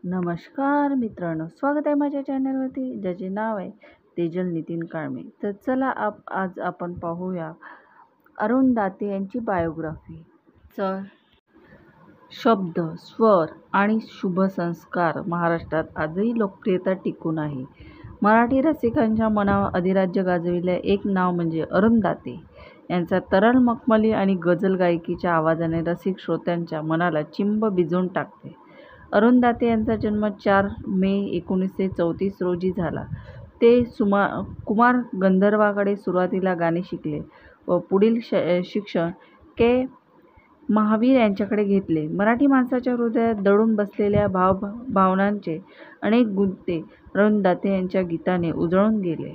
नमस्कार मित्रांनो, स्वागत आहे माझ्या चॅनलवरती, ज्याचे नाव आहे तेजल नितीन काळमे. तर चला आज आपण पाहूया अरुण दाते यांची बायोग्राफी. तर शब्द, स्वर आणि शुभ संस्कार महाराष्ट्रात आजही लोकप्रियता टिकून आहे. मराठी रसिकांच्या मनावर अधिराज्य गाजविले एक नाव म्हणजे अरुण दाते यांचा तरल मखमली आणि गझल गायकीच्या आवाजाने रसिक श्रोत्यांच्या मनाला चिंब भिजवून टाकते. अरुण दाते यांचा जन्म 4 मे 1934 रोजी झाला. ते कुमार गंधर्वाकडे सुरुवातीला गाणे शिकले व पुढील शिक्षण के. महावीर यांच्याकडे घेतले. मराठी माणसाच्या हृदयात दडून बसलेल्या भावनांचे अनेक गुंते अरुण दाते यांच्या गीताने उजळून गेले.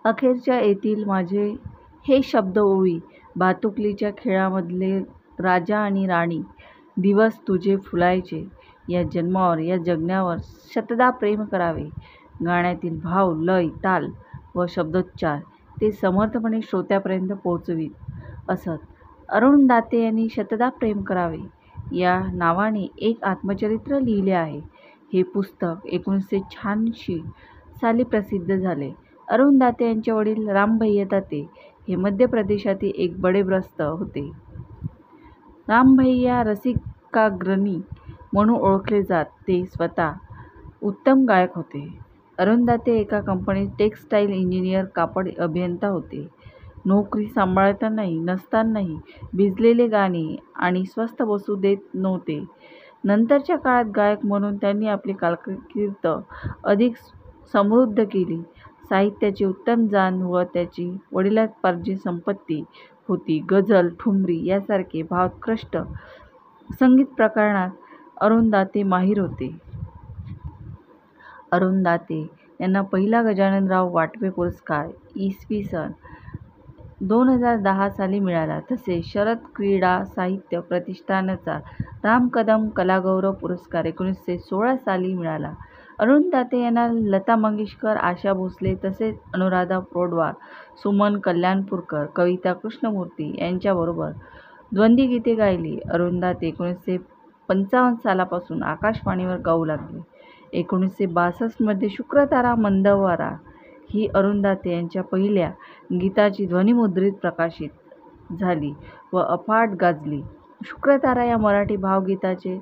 अखेरच्या येथील माझे हे शब्द ओळी, भातुकलीच्या खेळामधले राजा आणि राणी, दिवस तुझे फुलायचे, या जन्मावर या जगण्यावर शतदा प्रेम करावे. गाण्यातील भाव, लय, ताल व शब्दोच्चार ते समर्थपणे श्रोत्यापर्यंत पोहोचवीत असत. अरुण दाते यांनी शतदा प्रेम करावे या नावाने एक आत्मचरित्र लिहिले आहे. हे पुस्तक 1986 साली प्रसिद्ध झाले. अरुण दाते यांचे वडील रामभैया दाते हे मध्य प्रदेशातील एक बडेब्रस्त होते. रामभैया रसिकाग्रणी म्हणून ओळखले जात. ते स्वतः उत्तम गायक होते. अरुण दाते एका कंपनीत टेक्सटाईल इंजिनियर कापड अभियंता होते. नोकरी सांभाळतानाही नसतानाही भिजलेले गाणे आणि स्वस्थ बसू देत नव्हते. नंतरच्या काळात गायक म्हणून त्यांनी आपली कारकीर्द अधिक समृद्ध केली. साहित्याची उत्तम जाण व त्याची वडिलोपार्जित संपत्ती होती. गझल, ठुमरी यासारखे भावोत्कृष्ट संगीत प्रकारात अरुण दाते माहीर होते. अरुण दाते यांना पहिला गजाननराव वाटवे पुरस्कार इ.स. 2010 साली मिळाला. तसेच शरद क्रीडा साहित्य प्रतिष्ठानचा राम कदम कलागौरव पुरस्कार 1916 साली मिळाला. अरुण दाते यांना लता मंगेशकर, आशा भोसले तसेच अनुराधा पौडवाल, सुमन कल्याणपूरकर, कविता कृष्णमूर्ती यांच्याबरोबर द्वंद्वगीते गायली. अरुण दाते 1955 सालापासून आकाशवाणीवर गाऊ लागले. 1962 मध्ये शुक्रतारा मंदवारा ही अरुण दाते यांच्या पहिल्या गीताची ध्वनिमुद्रित प्रकाशित झाली व अफाट गाजली. शुक्रतारा या मराठी भावगीताचे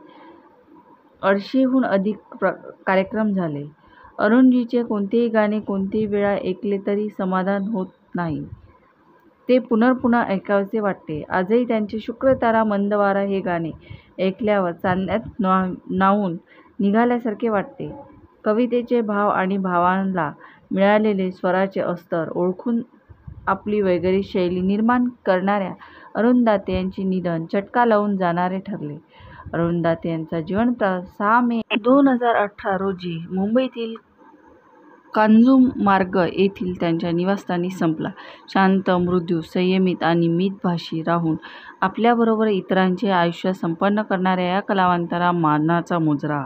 800हून अधिक कार्यक्रम झाले. अरुणजीचे कोणतेही गाणे कोणत्याही वेळा ऐकले तरी समाधान होत नाही. ते पुनर्पुन्हा ऐकावेसे वाटते. आजही त्यांचे शुक्रतारा मंदवारा हे गाणे ऐकल्यावर चांदण्यात न्हाऊन निघाल्यासारखे वाटते. कवितेचे भाव आणि भावाला मिळालेले स्वराचे अस्तर ओळखून आपली वेगळी शैली निर्माण करणाऱ्या अरुण दाते यांचे निधन चटका लावून जाणारे ठरले. अरुण दाते यांचा जीवनप्रवास 6 मे 2018 रोजी मुंबईतील कांजूरमार्ग येथील त्यांच्या निवासस्थानी संपला. शांत, मृदू, संयमित आणि मितभाषी राहून आपल्याबरोबर इतरांचे आयुष्य संपन्न करणाऱ्या या कलावंताला मानाचा मुजरा.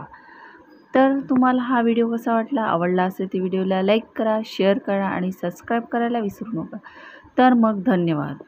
तर तुम्हाला हा व्हिडिओ कसा वाटला? आवडला असेल तर व्हिडिओला लाईक करा, शेअर करा आणि सबस्क्राईब करायला विसरू नका. तर मग धन्यवाद.